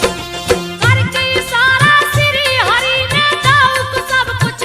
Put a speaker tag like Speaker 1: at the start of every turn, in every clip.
Speaker 1: करके सारा श्री हरि ने दाऊक सब कुछ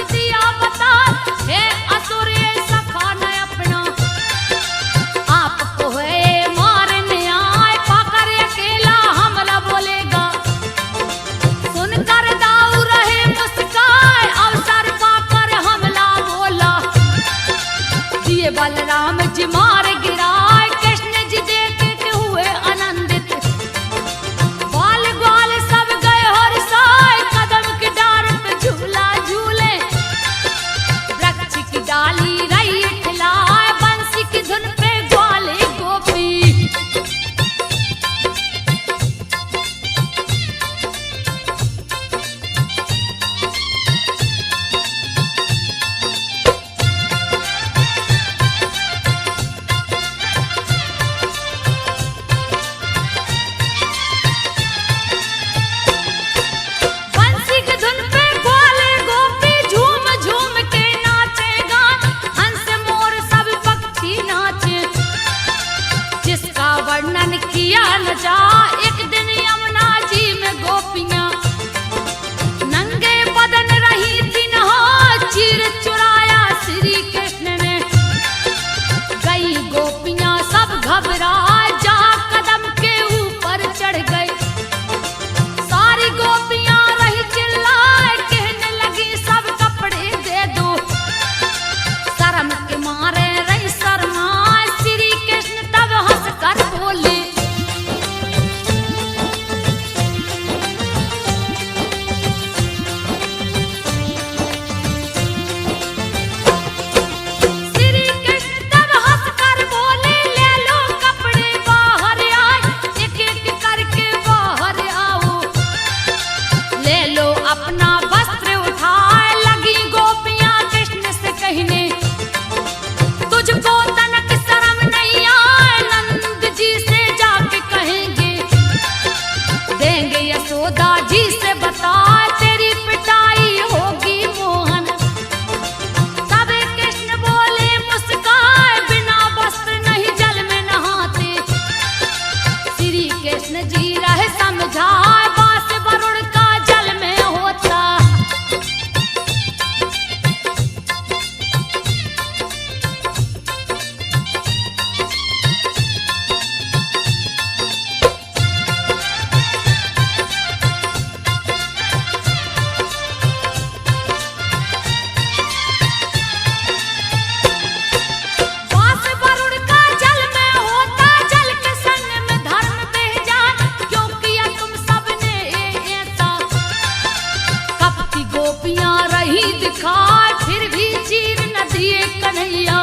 Speaker 1: दिखाए फिर भी चीर न दिए कन्हैया।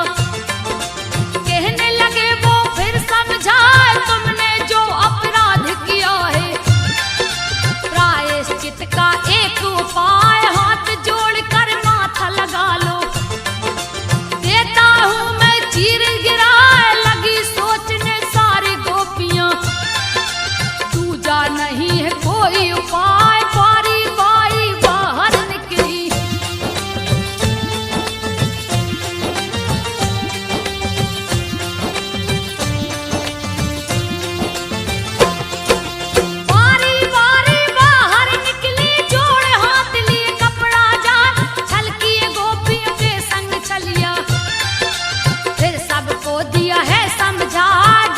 Speaker 1: कहने लगे वो फिर समझाए तुमने जो अपराध किया है, प्रायश्चित का एक उपाय हाथ जोड़कर माथा लगा लो। देता हूं मैं चीर गिराए लगी सोचने सारी गोपियां, दूजा नहीं है कोई उपाय। बारी बाई बाहर निकली, बारी बारी बाहर निकली, जोड़ हाथ लिए कपड़ा जाए, छलकिए गोपियों के संग छलिया। फिर सबको दिया है समझा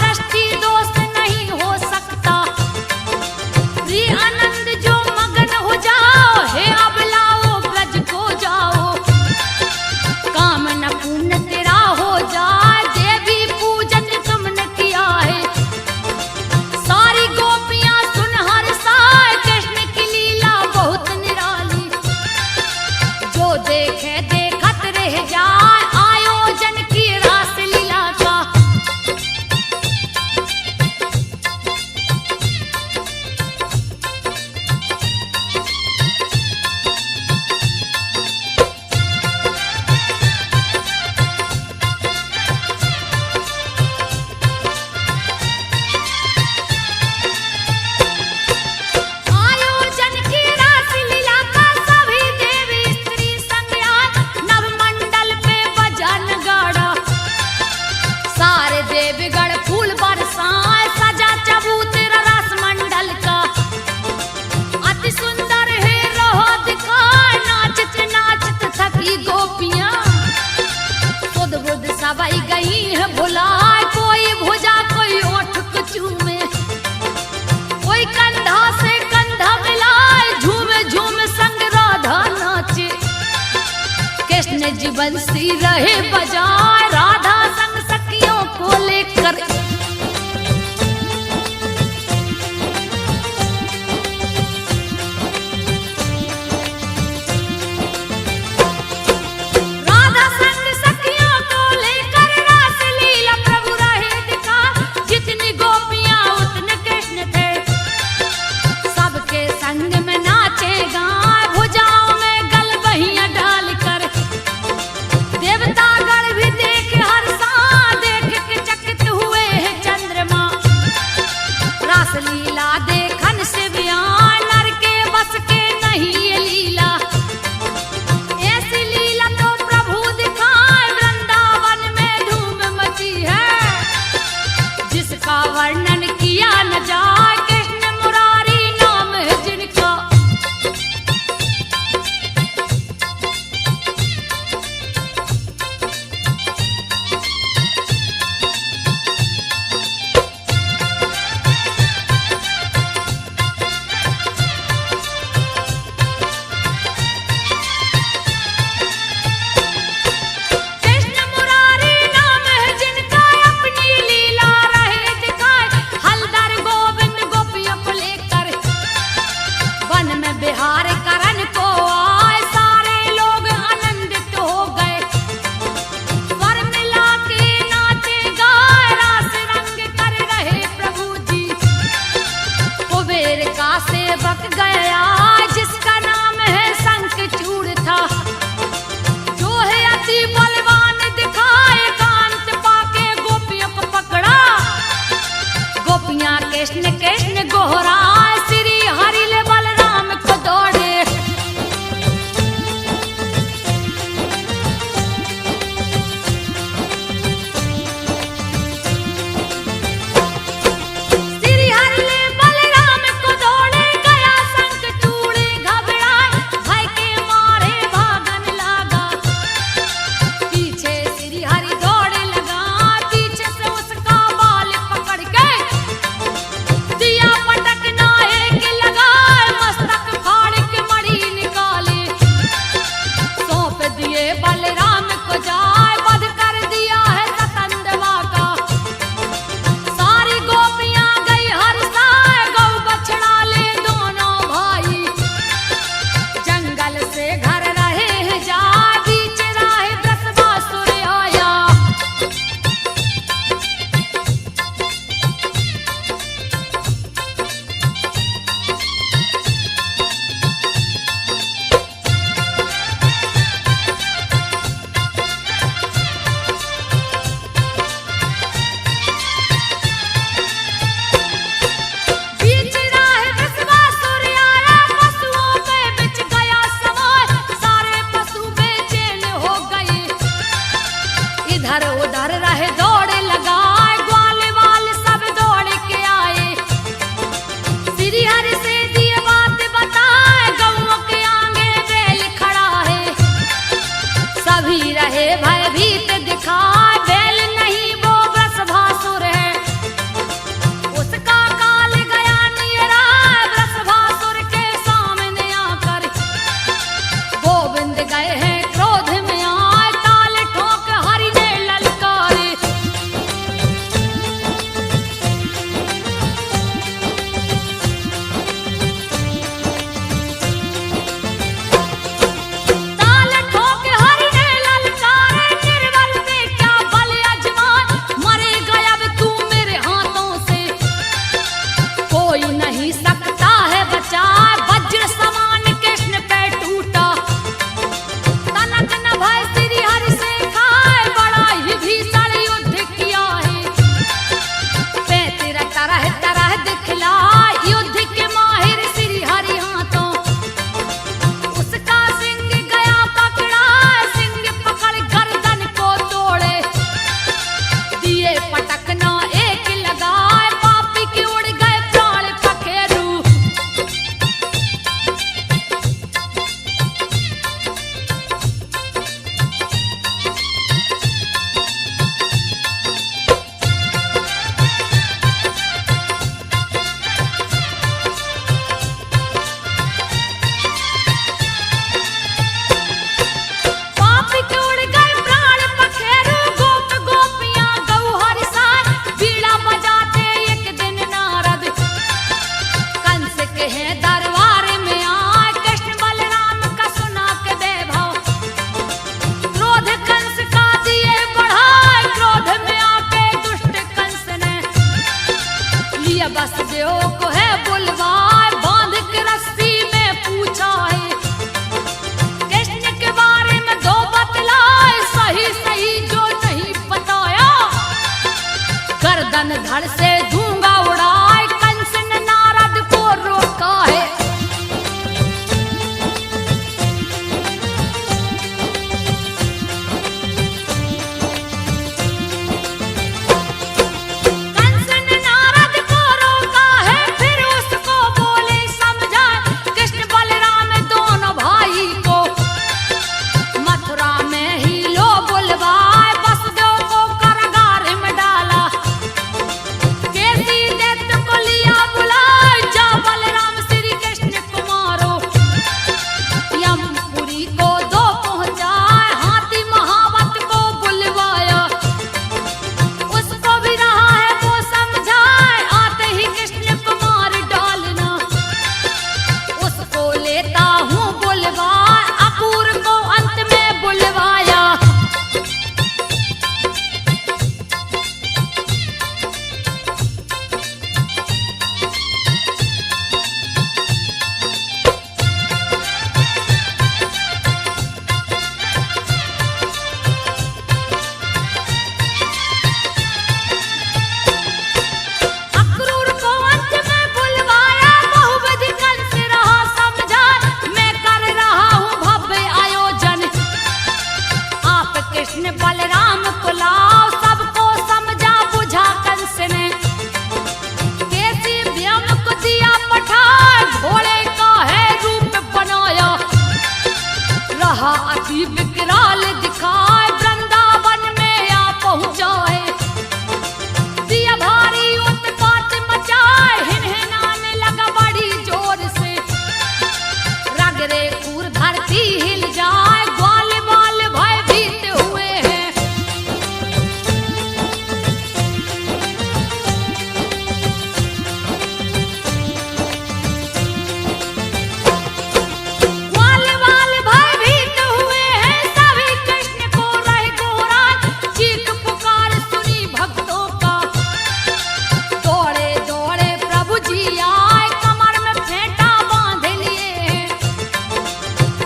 Speaker 1: दृष्टि दोष नहीं हो सकता। प्रिय आनंद जो मगन हो जाओ, हे अब लाओ ब्रज को जाओ। काम न पूर्ण तेरा हो जाए, देवी पूजन तुमने किया है। सारी गोपियां सुन हर्षाए, कृष्ण की लीला बहुत निराली। जो देखे देखत रह जाए, आयोजन की रास लीला का। आयोजन की रास लीला का सभी देवी स्त्री संग आए, नवमंडल पे बजा नगाड़ा। सारे देवगण फूल बरसाए, सजा चबूतरा रस मंडल का। अति सुंदर है रहो दिखाए, नाचत नाचत थकी गोपियां। सुध बुध सवाई गई है भुलाए, कोई भुजा कोई ओठ को चूमे, कोई कंधा से कंधा मिलाए, झूमे झूमे संग राधा नाचे। कृष्ण जी बंसी रहे बजाए, राधा संग सखियों को लेकर। राधा संग सखियों को लेकर रास लीला प्रभु रहे दिखा। जितनी गोपियां उतने कृष्ण थे, सबके संग में नाचे गाए, भुजाओं में गल बहियां डालकर। देवतागण भी देख धड़ से धूंगा उड़ाए, कंस ने नारद को रोका है। कंस ने नारद को रोका है, फिर उसको बोले समझाए, कृष्ण बलराम दोनों भाई को मथुरा में ही लो बुलवाए, वसुदेव को कारागार में डाला। कैसी दैत्य को लिया बुलाए, जा बलराम श्री कृष्ण को मारो। यमपुरी को दो पहुंचाए, हाथी महावत को बुलवाया। उसको भी रहा है वो समझाए, आते ही कृष्ण को मार डालना। उसको लेता हूँ बुलवाए, अपूर को अंत में बुलवाया। अक्रूर को अंत में बुलवाया, बहुविधि कंस रहा समझाए, मैं कर रहा हूँ भव्य आयोजन। आप कृष्ण बलराम को लाओ, सबको समझा बुझा कंस ने। कैसी व्योम को दिया पठाए, घोड़े का है रूप बनाया। रहा अति विकराल दिखाए, वृंदावन में आ पहुंचाए। दिया भारी उत्पात मचाए, हिनहिनाने लगा बड़ी जोर से। रगरे खूर धरती हिल जाए, ग्वाल बाल भयभीत हुए हैं। ग्वाल बाल भयभीत हुए हैं, सभी कृष्ण को रहे गोहराए। चीख पुकार सुनी भक्तों का, दौड़े दौड़े प्रभु जी आए, कमर में फेंटा बांध लिए।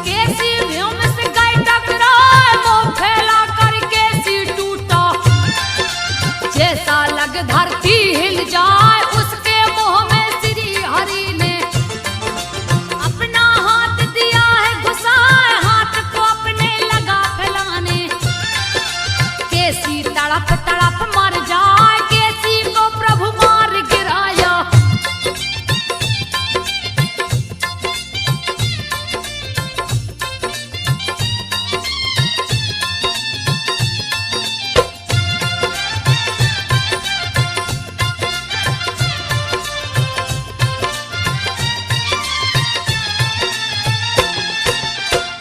Speaker 1: कैसी व्योम से गए टकराए, मुंह फैला कर कैसी टूटा। जैसा लग धरती हिल जाए, उसके मुंह में श्री हरि ने अपना हाथ दिया है घुसाए, हाथ को अपने लगा फैलाने। कैसी तड़प तड़प मर जाए, कैसी को प्रभु मार गिराया।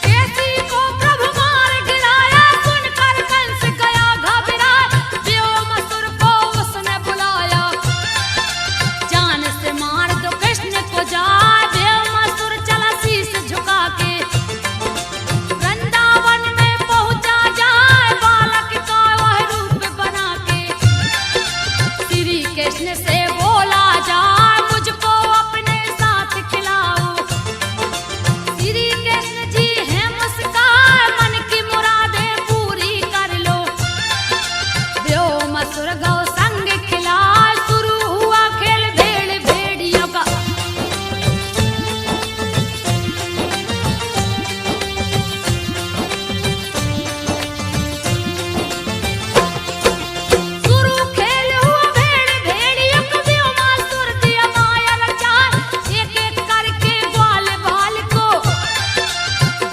Speaker 1: कैसी को प्रभु मार गिराया, सुनकर कंस गया घबराए। व्योमासुर को उसने बुलाया, जान से मार दो कृष्ण को जाए। व्योमासुर चला शीश झुका के, वृंदावन में पहुंचा जाए, बालक का वह रूप बना के। श्री कृष्ण से बोला जाए, मुझको अपने साथ खिलाओ। श्री कृष्ण जी हैं मुस्कान, मन की मुरादें पूरी कर लो। व्योमासुर गौ संग खिलाए, शुरू हुआ खेल भेड़ भेड़ियों का। शुरू खेल हुआ भेड़ भेड़ियों का, व्योमासुर दिया माया रचाए। एक एक करके ग्वाल बाल को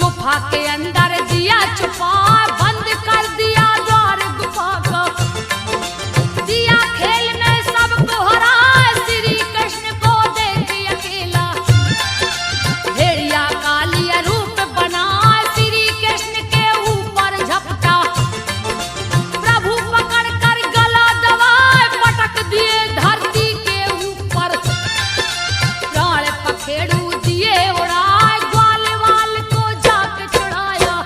Speaker 1: गुफा के अंदर दिया छुपा, बंद कर दिया द्वार गुफा का। दिया खेल में सबको हराए, श्री कृष्ण को देख अकेला। भेड़िया का लिया रूप बनाए, श्री कृष्ण के ऊपर झपटा। प्रभु पकड़ कर गला दबाए, पटक दिए धरती के ऊपर। प्राण पखेड़ू दिए उड़ाए, ग्वाल वाल को जाके छुड़ाया।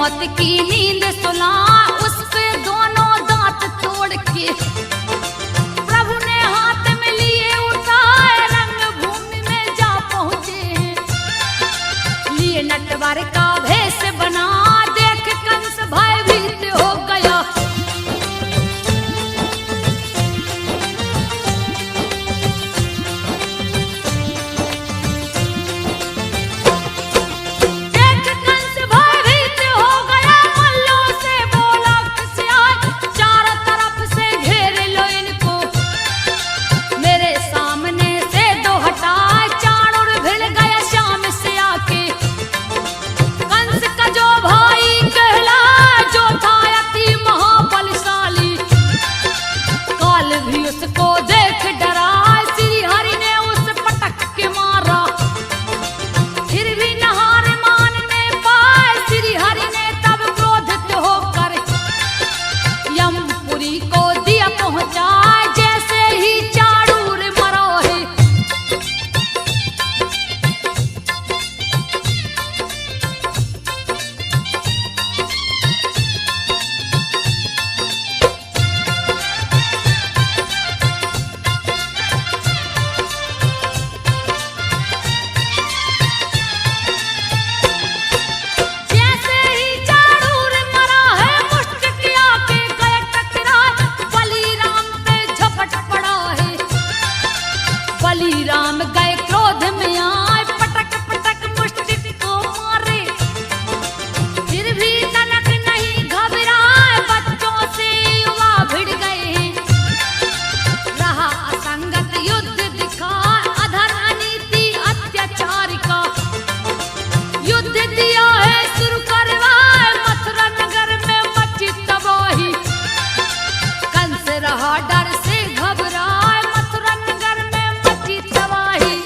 Speaker 1: मौत की नींद सुला, उस पे दोनों दांत तोड़ के प्रभु ने हाथ में लिए उठाए, रंग भूमि में जा पहुंचे। लिए नटवर का भेष बना, देख कंस भयभीत हो गया। देख कंस भयभीत हो गया, मल्लों से बोला किसे आए, चारों तरफ से घेर लो इनको, मेरे सामने से दो हटाए। चाणूर भिड़ गया शाम से आके, कंस का जो भाई कहला, जो था अति महाबलशाली, काल भी उसको देख डरा। श्री हरि ने उस पटक के मारा, फिर भी नहार मानने पाए। श्री हरि ने तब क्रोधित होकर यमपुरी को दिया पहुंचा, जैसे ही चाणूर मरा है। जैसे ही चाणूर मरा है, मुष्टिक आके गए टकराए, बलिराम पे झपट पड़ा है। बलिराम गए क्रोध में आए, पटक पटक मुष्टिक को मारे, फिर भी तनक नहीं घबराए। बच्चों से युवा भिड़ गए, रहा असंगत युद्ध दिखा, अधर अनीति अत्याचार का युद्ध दिया है शुरू करवाए। मथुरा नगर में मची तबाही, कंस रहा डर से घबराए, मथुरा नगर में मची तबाही।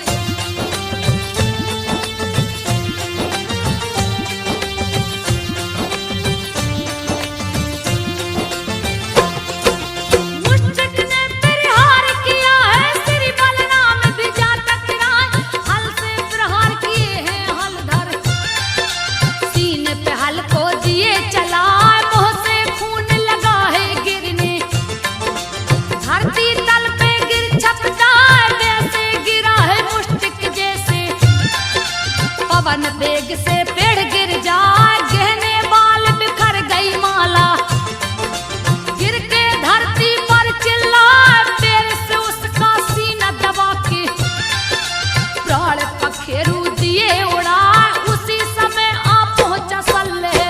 Speaker 1: मुष्टिक ने प्रहार किया है, श्री बलराम भी जा टकराए, हल से प्रहार किए हैं हलधर, सीने पे हल को दिए चला, मुंह से खून लगा है गिरने। धरती तल पे गिर छपटा, वैसे गिरा है मुष्टिक जैसे, पवन वेग से पेड़ गिर जाए, गहने बाल बिखर गई माला, गिर के धरती पर चिल्लाए, पैर से उसका सीना दबा के प्राण पखेरु दिए उड़ाए। उसी समय आ पहुंचा सल्लेह,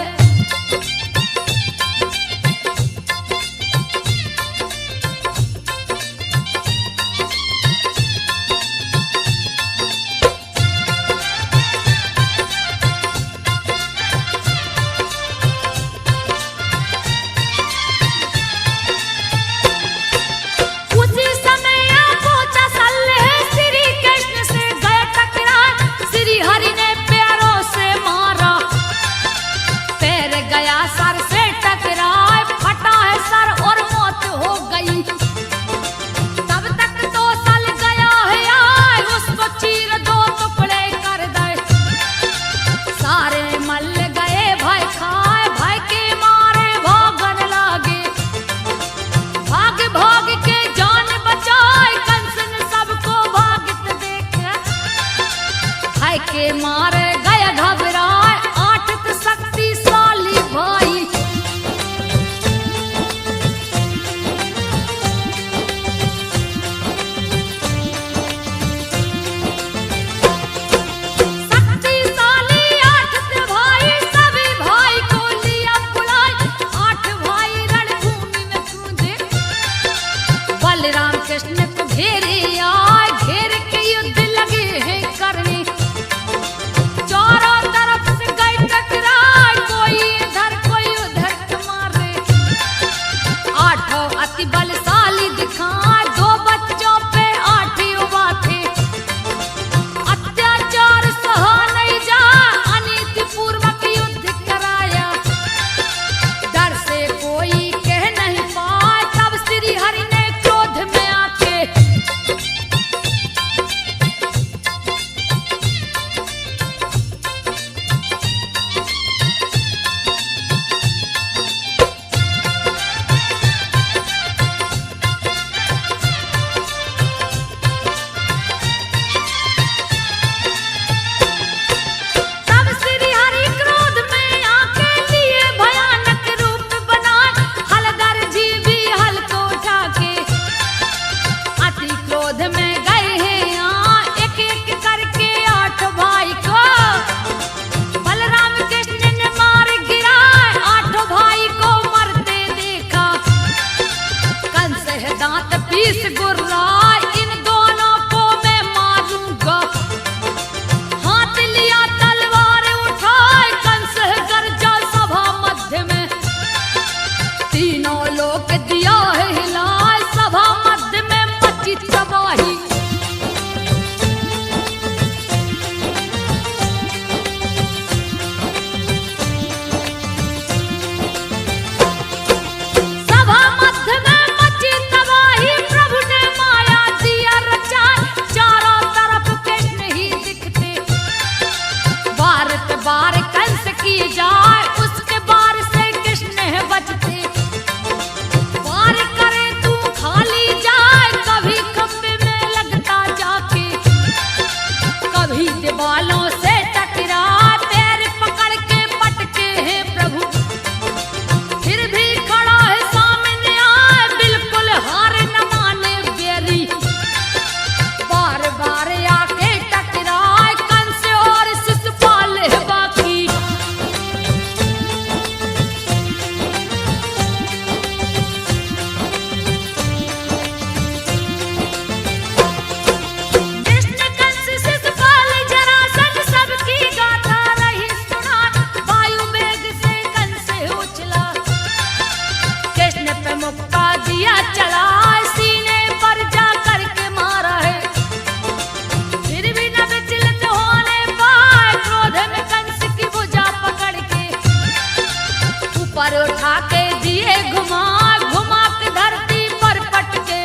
Speaker 1: पर उठा के दिए घुमा घुमा के धरती पर पटके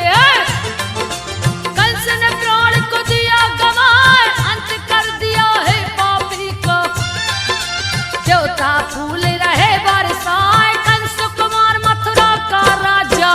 Speaker 1: कंस ने प्राण को दिया गवाए अंत कर दिया है पापी को देवता फूल रहे बरसाए कंस कुमार मथुरा का राजा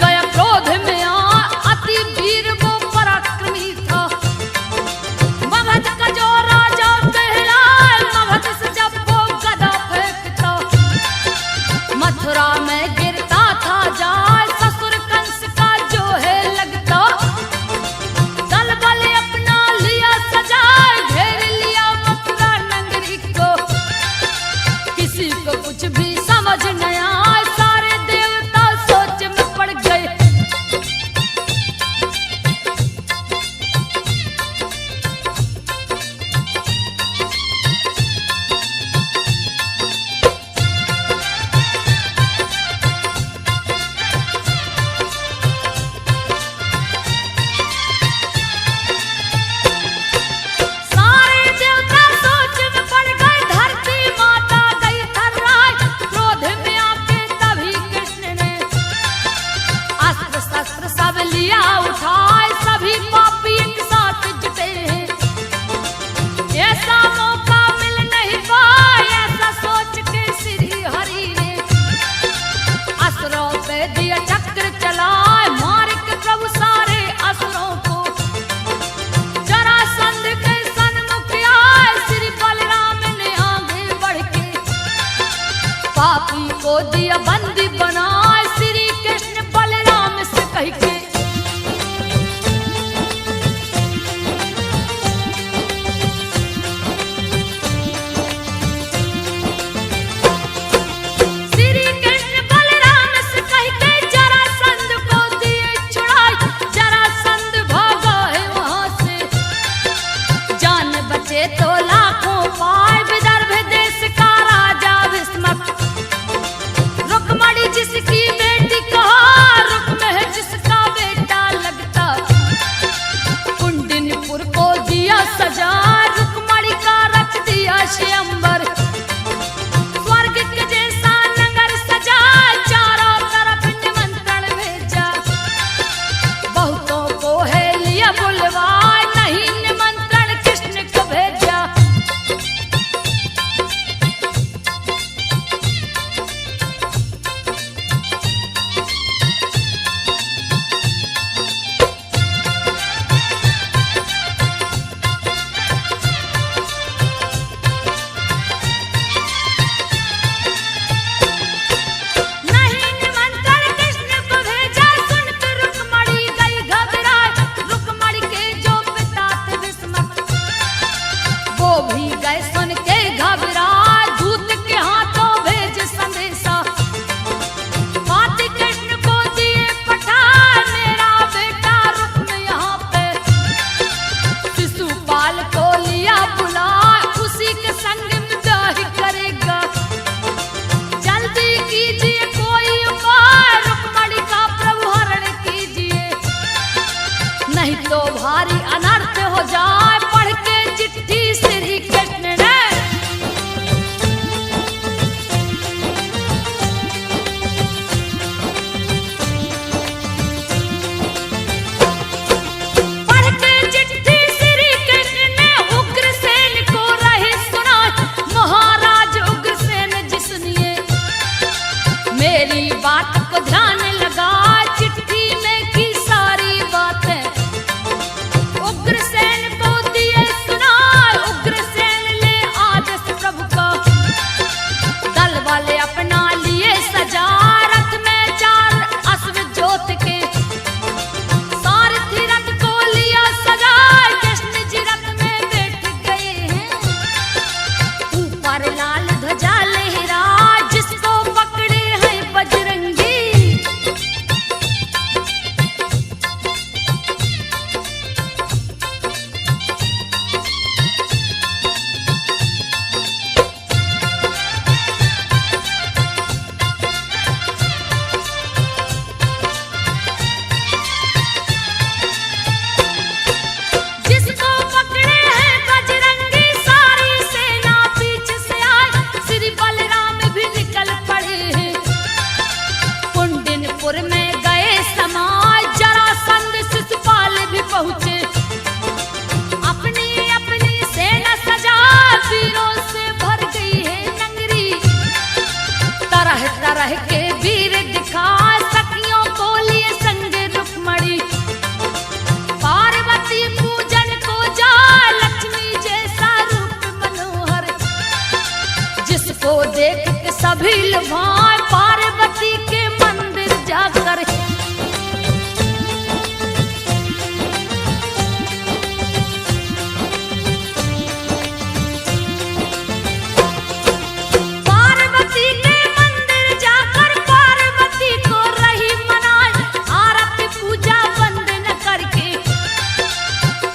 Speaker 1: गया क्रोध में अति वीर वो पराक्रमी था मगध का जो राजा कहलाए मगध से जब वो गदा फेंकता मथुरा में गिरता था जाए ससुर कंस का जो है लगता दल बल अपना लिया सजाए घेर लिया मथुरा नगरी को किसी को कुछ भी समझ नहीं आया सारे देवता सोच में पड़ गए मेरी बात को ध्यान लगा, चिट्ठी में की सारी बातें उग्रसेन को दिए सुनाए। उग्रसेन ले आदेश प्रभु का, दल वाले अपना लिए सजा, रथ में 4 अश्व जोत के, सारथी रथ को लिया सजा। कृष्ण जी रथ में बैठ गए हैं, ऊपर लाल ध्वजा लहरा, जिसको पकड़े हैं बजरंगी। जिसको पकड़े हैं बजरंगी, सारी सेना पीछे से आई। श्री बलराम भी निकल पड़े हैं, कुंडिनपुर में गए समाज, जरासंध शिशुपाल भी पहुंचे। अपनी अपनी सेना सजा, वीरों से भर गई है नगरी। तरह तरह के वीर दिखा, सखियों को लिए संग रुक्मणी। पार्वती पूजन को जा, लक्ष्मी जैसा रूप मनोहर, जिसको देख के सभी लुभाए। पार्वती के मंदिर जाकर पार्वती के मंदिर जाकर पार्वती को रही मनाए। आरती पूजा बंद न करके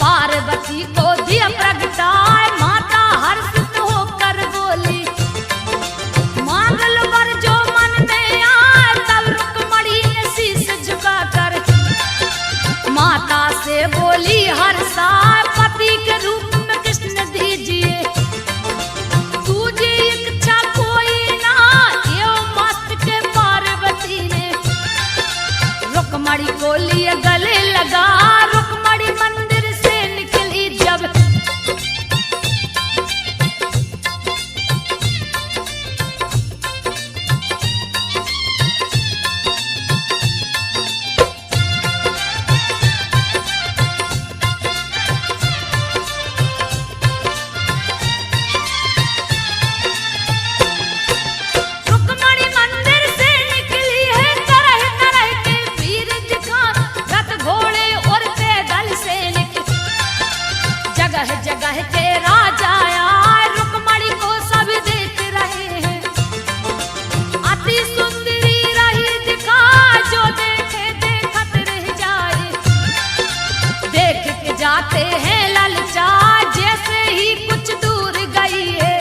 Speaker 1: पार्वती को दिया प्रगटाए। माता हर्षित होकर बोली, मांग लो वर जो मन में आए। तब रुक्मणी ने शीश झुकाकर माता से बोली, हर्षा पति के रूप में कृष्ण दीजिए। तुझे इच्छा कोई ना, यो मस्त के पार्वती ने रुक्मणी को लिए गले लगा। रुक्मणी मंदिर से निकली जब, रुक्मणी मंदिर से निकली है। तरह तरह के वीर दिखा, रथ घोड़े और पैदल सैनिक, जगह जगह के राजा आए। रुक्मणी को सब देख रहे हैं, अति सुंदरी रही दिखा। जो देखे देखत रह जाए, देख के जाते हैं ललचा। जैसे ही कुछ दूर गई है,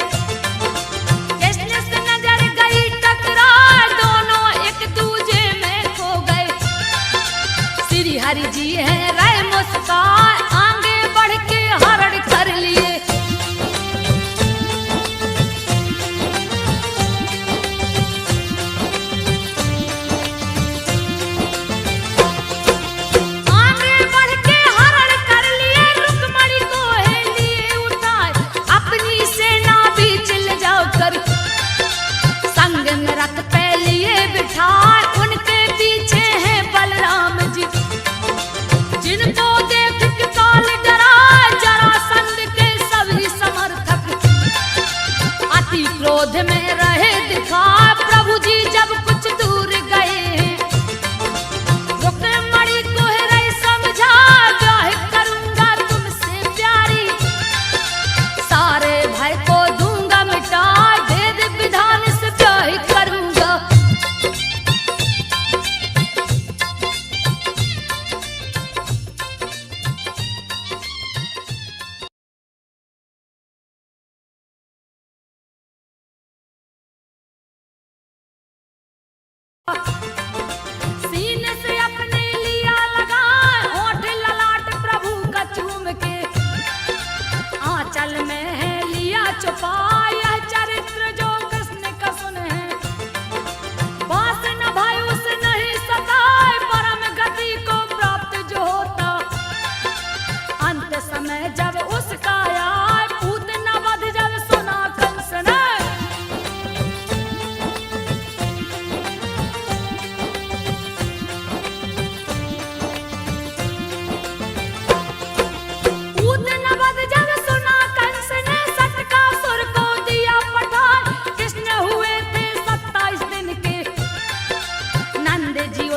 Speaker 1: कृष्ण से नजर गई टकरा, दोनों एक दूजे में खो गए। श्री हरि जी हैं रहे मुस्कान, आगे बढ़ के हरण कर लिए। आगे बढ़ के हरण कर लिए, रुक्मणी को है लिए उठाए। अपनी सेना बीच ले जाओ कर, संग में रथ पे लिए बिठाए। उनके पीछे हैं बलराम जी, जिनको देख के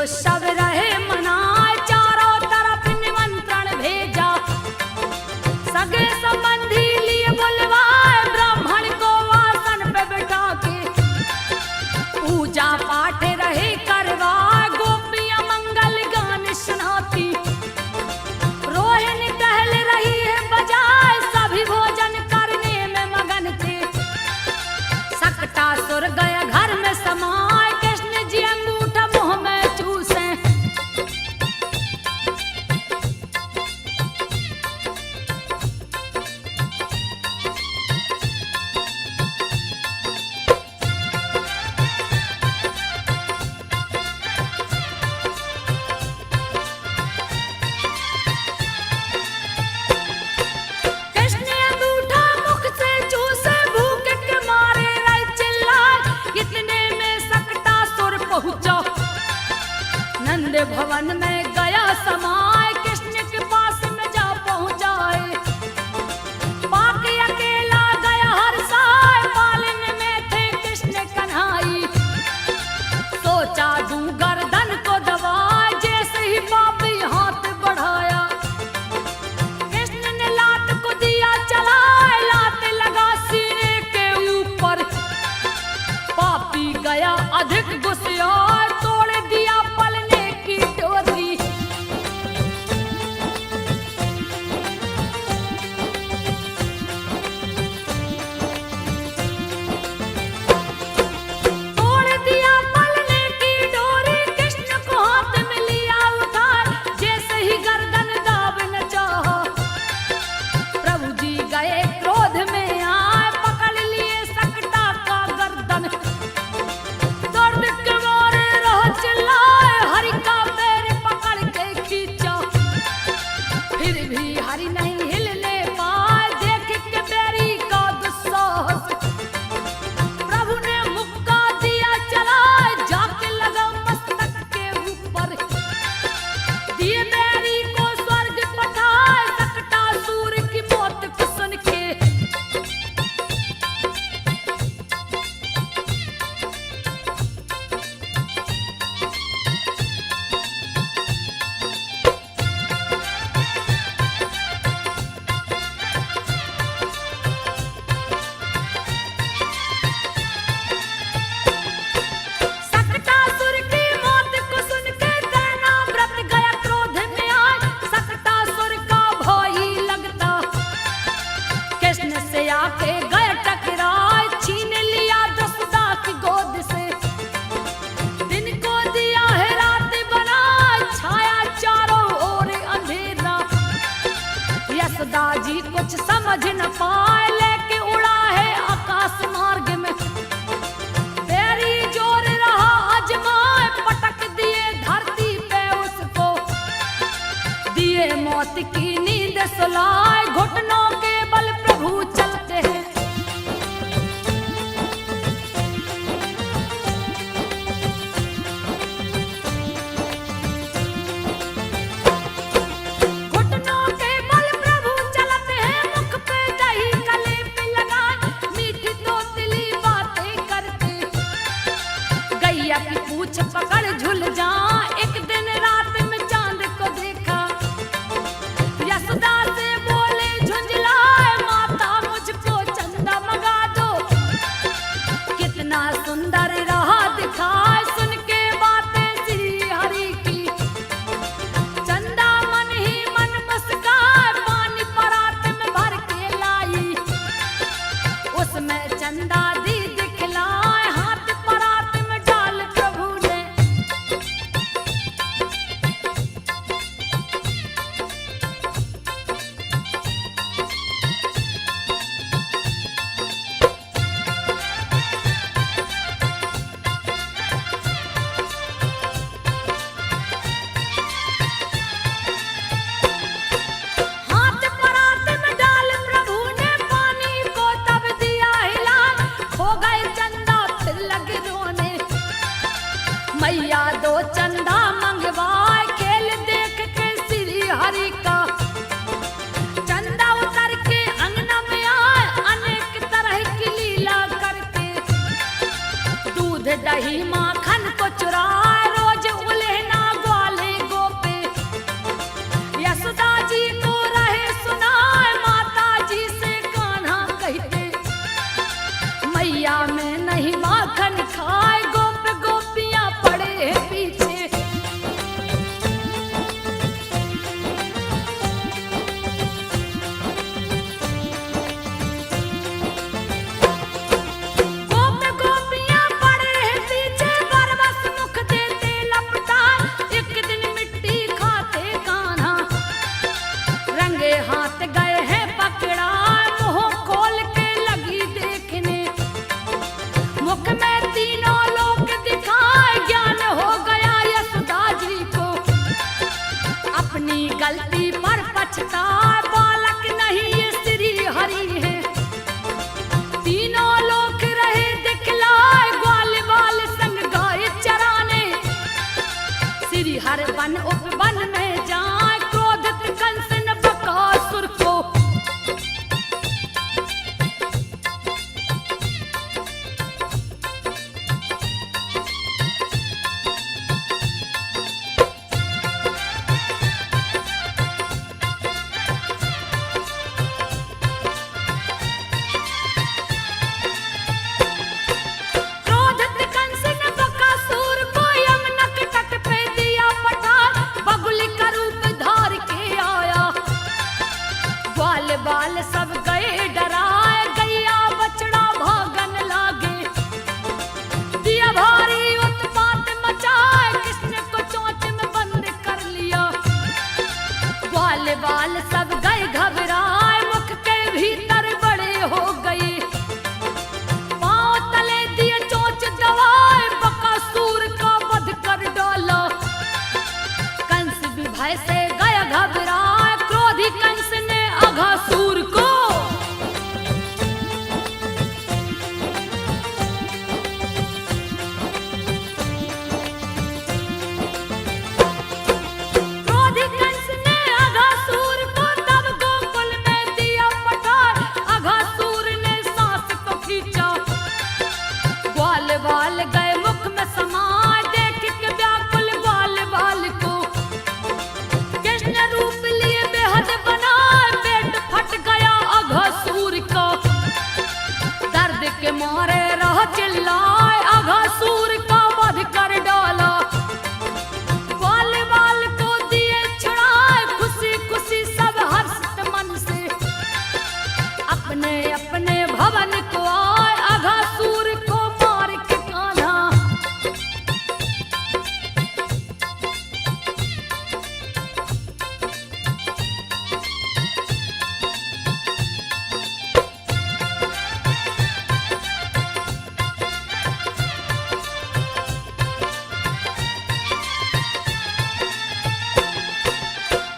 Speaker 1: सब रहे मनाए, चारों तरफ निमंत्रण भेजा, सगे संबंधी लिए बुलवाए, ब्राह्मण को आसन पे बैठा के पूजा पाठ रहे करवाए, गोपियां मंगल गान सुनाती, रोहिणी टहल रही है बजाए, सभी भोजन करने में मगन थे। सकटासुर गया घर में समाए, कृष्ण जी अंगूठा मुंह में चूसे, कृष्ण अंगूठा मुख से चूसे, भूख के मारे रहे चिल्लाए, इतने में सकटासुर पहुंचा, नंद भवन में गया समाए, कृष्ण के पास में जा पहुंचाए, पाके अकेला गया हर्षाए, पालन में थे कृष्ण कन्हाई, सोचा दूं गर्दन को दबाए, जैसे ही पापी हाथ बढ़ाया, कृष्ण ने लात को दिया चलाए, लात लगा सीने के ऊपर, पापी गया अधिक गुस्साए, तोड़ दिया पलने की डोरी, तोड़ दिया पलने की डोरी, कृष्ण को हाथ में लिया उठाए, जैसे ही गर्दन दाब न चाहा, प्रभु जी गए क्रोध में आए, पकड़ लिए सकटा का गर्दन, दर्द के मारे रह चिल्लाए, हरि का पैर पकड़ के खींचा, फिर भी हरि नहीं हिलने पाए, देख के बैरी का दुस्साहस, प्रभु ने मुक्का दिया चलाए, जाके लगा मस्तक के ऊपर, दिए बैरी को स्वर्ग पठाए, सकटासुर की मौत को सुन के सकटासुर की मौत को सुन के दैना व्रत गया क्रोध में आए, सकटासुर का भय लगता, कृष्ण से आके गए टकराए, छीन लिया दसदा की गोद से, दिन को दिया है रात बनाए, छाया चारों ओर अंधेरा, यशोदा जी कुछ समझ न पाए, लेके उड़ा है आकाश मार्ग में, बैरी जोर रहा अजमाए, पटक दिए धरती पे उसको, दिए मौत की नींद सुलाए, घुटनों के बल प्रभु चलते हैं, घुटनों के बल प्रभु चलते हैं, मुख पे दही गले पे लगाए, मीठी तोतली बातें करते, गैया की पूछ पकड़ झुल जा, एक दिन रात में चांद को देखा, यशोदा से बोले झुंझलाए, माता मुझको चंदा मंगा दो, कितना सुंदर रहा दिखाए, सुन के बातें श्री हरि की, चंदा मन ही मन मुस्काए, पानी परात में भर के लाई, उसमें चंदा दी दिखलाए, हाथ परात में डाल प्रभु ने, हाथ परात में डाल प्रभु ने, पानी को तब दिया हिला, हो गए चंदा फिर लगे रोने, मैया दो चंदा मंगवाए, खेल देख के श्री हरि का, चंदा उतर के अंगना में आए, अनेक तरह की लीला करके, दूध दही माखन को चुराए, रोज उलेहना वन उपवन में जाए, क्रोधित कंस ने बकासुर को बाल सब गए डराए, गैया बछड़ा भागन लागे, दिया भारी उत्पात मचाए, कृष्ण को चोंच में बंद कर लिया। बाल बाल सब गए घबराए, मुख के भीतर बड़े हो गए, पांव तले दिए चोंच दबाए, बकासुर का वध कर डाला। कंस भी भय से गया घबराए, क्रोधी कंस ने अघासुर को क्रोधी कंस ने अघासुर को तब गोकुल में दिया पठार। अघासुर ने सांस को खींचा, ग्वाल बाल गए मुख में समाए, देख के व्याकुल ग्वाल बाल को कृष्ण रूप लिए बेहद बनाए, पेट फट गया अघासुर का, दर्द के मारे रह चिल्लाए, अघासुर का वध कर डाला। बाल बाल को दिए छुड़ाए, खुशी खुशी सब हर्षित मन से अपने अपने भवन को आए, अघासुर को मार के कान्हा।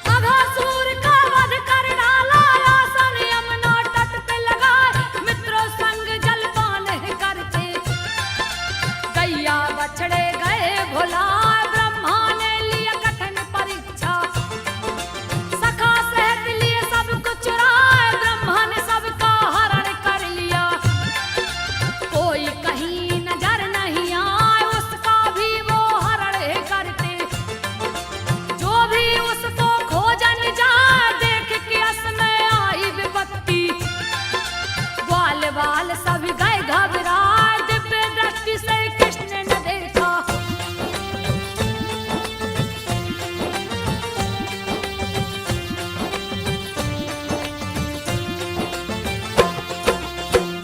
Speaker 1: अघासुर का वध कर डाला, आसन यमुना तट पे लगाए, मित्रों संग जलपान करते, गैया बछड़े गए भुलाए, ब्रह्मा ने लिया कठिन परीक्षा, सखा सहित लिए सब कुछ राय, ब्रह्मा ने सबका हरण कर लिया। कोई कहीं नजर नहीं आए, उसका भी वो हरण करते, जो भी उसको खोजन जाए, देख के असमय आई विपत्ति। ग्वाल बाल सब गए घबराए, दिव्य दृष्टि से कृष्ण ने देखा,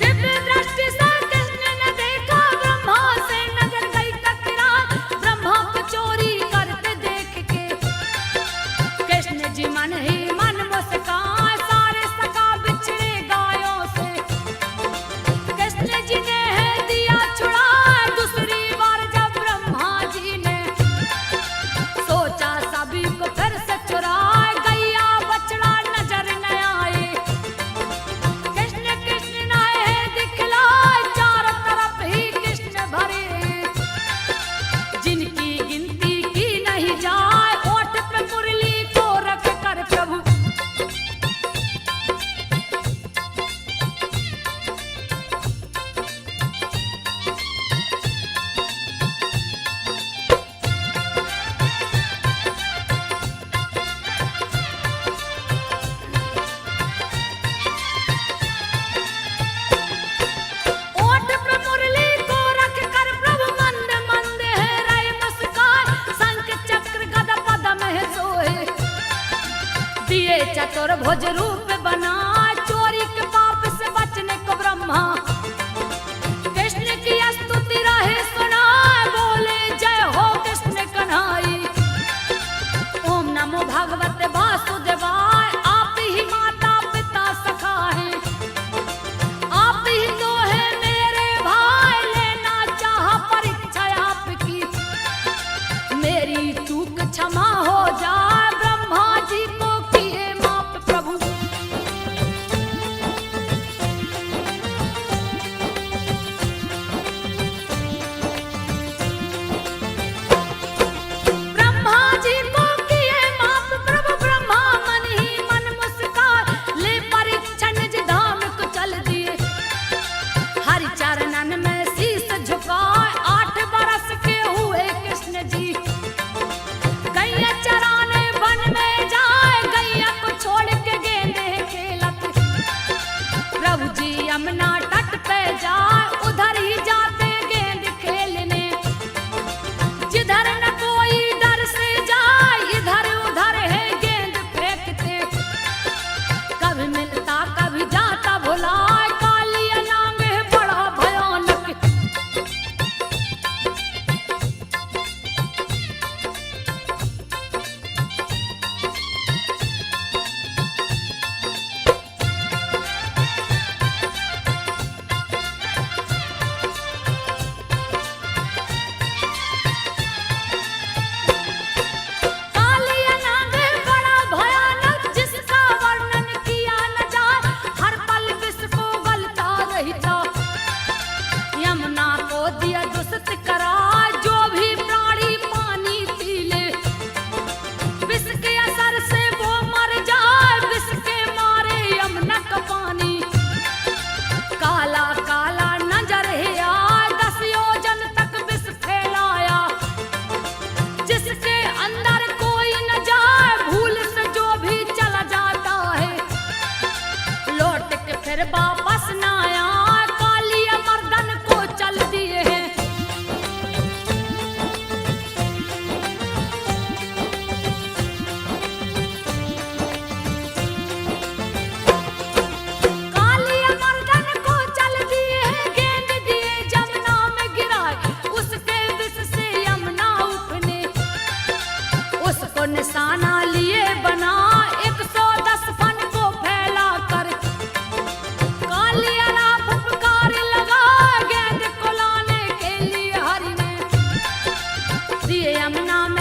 Speaker 1: दिव्य दृष्टि से कृष्ण ने देखा, ब्रह्मा से नजर गई टकराए, ब्रह्मा को चोरी करते देख के कृष्ण जी मन ही मन मुस्काए, सारे सखा बिछड़े गायों से, कृष्ण जी ने है दिया छुड़ा। दूसरी बार जब ब्रह्मा जी ने सोचा सभी को फिर से चुराए, गैया बछड़ा नजर न आए, कृष्ण कृष्ण नाए दिखलाए, चारों तरफ ही कृष्ण भरे, जिनकी गिनती की नहीं जाए, ओठ पे मुरली को रख कर प्रभु ओठ पे मुरली को रख कर प्रभु मंद मंद है रहे मुस्काए, शंख चक्र गदा पद्म है सोए, दिए चतुर्भुज रूप बनाए, चोरी के पाप से बचने को ब्रह्मा कृष्ण की स्तुति रहे सुनाए, बोले जय हो कृष्ण कन्हाई। ओम नमो भगवते वासुदेवाय, आप ही माता पिता सखा है, आप ही तो है मेरे भाई, लेना चाहा परीक्षा आपकी, मेरी चूक क्षमा हो जाए, ब्रह्मा जी को किए माफ प्रभु।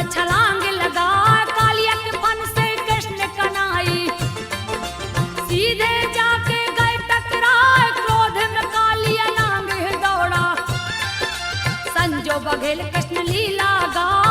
Speaker 1: रावण छलांग लगाए, कालिया के फन से कृष्ण कनाई, सीधे जाके गए टकराए, क्रोध में कालिया नांग दौड़ा, संजो बघेल कृष्ण लीला गा